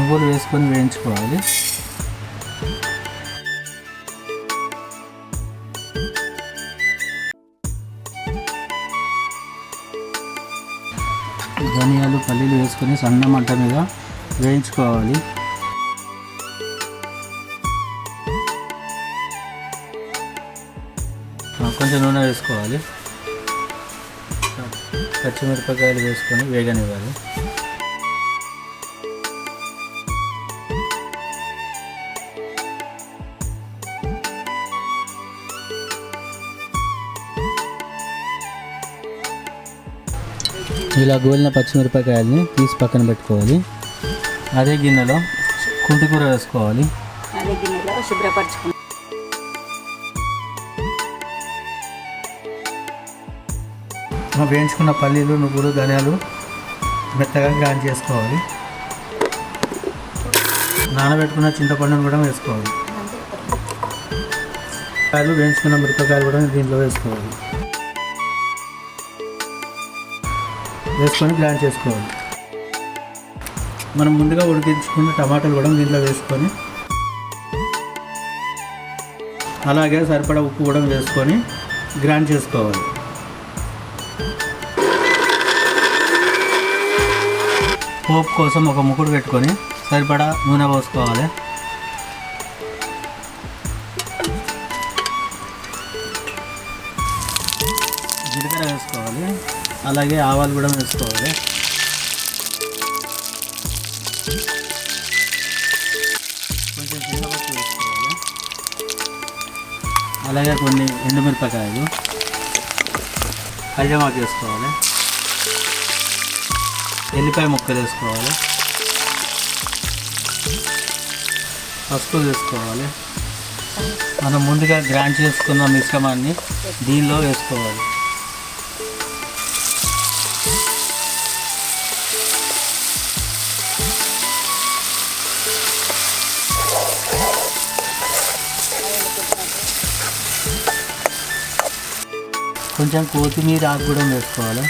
నువ్వులు వేసుకొని వేయించుకోవాలి. ధనియాలు పల్లీలు వేసుకొని సన్న మంట మీద వేయించుకోవాలి. కొంచెం నూనె వేసుకోవాలి. పచ్చిమిరపకాయలు వేసుకొని వేగనివ్వాలి. ఇలా గోలిన పచ్చిమిరపకాయలని తీసి పక్కన పెట్టుకోవాలి. అదే గిన్నెలో కుంటికూర వేసుకోవాలి. అదే గిన్నెలో శుభ్రపరచుకోవాలి. వేయించుకున్న పల్లీలు, నువ్వులు, ధనియాలు మెత్తగా గ్రైండ్ చేసుకోవాలి. నానబెట్టుకున్న చింతపండును కూడా వేసుకోవాలి. వేయించుకున్న మిరపకాయలు కూడా దీంట్లో వేసుకోవాలి. వేసుకొని గ్రైండ్ చేసుకోవాలి. మనం ముందుగా ఉడికించుకున్న టమాటాలు కూడా దీంట్లో వేసుకొని అలాగే సరిపడా ఉప్పు కూడా వేసుకొని గ్రైండ్ చేసుకోవాలి. పోపు కోసం ఒక ముకుడు పెట్టుకొని సరిపడా నూనె పోసుకోవాలి. జీలకర్ర వేసుకోవాలి. అలాగే ఆవాలు కూడా వేసుకోవాలి. కొంచెం జీలకర్ర వేసుకోవాలి. అలాగే కొన్ని ఎండుమిరపకాయలు, కళ్యామాకు వేసుకోవాలి. ఎల్లిపాయ ముక్కలు వేసుకోవాలి. పసుపు వేసుకోవాలి. మనం ముందుగా గ్రైండ్ చేసుకున్న మిశ్రమాన్ని దీనిలో వేసుకోవాలి. కొంచెం కొత్తిమీర ఆకు కూడా వేసుకోవాలి.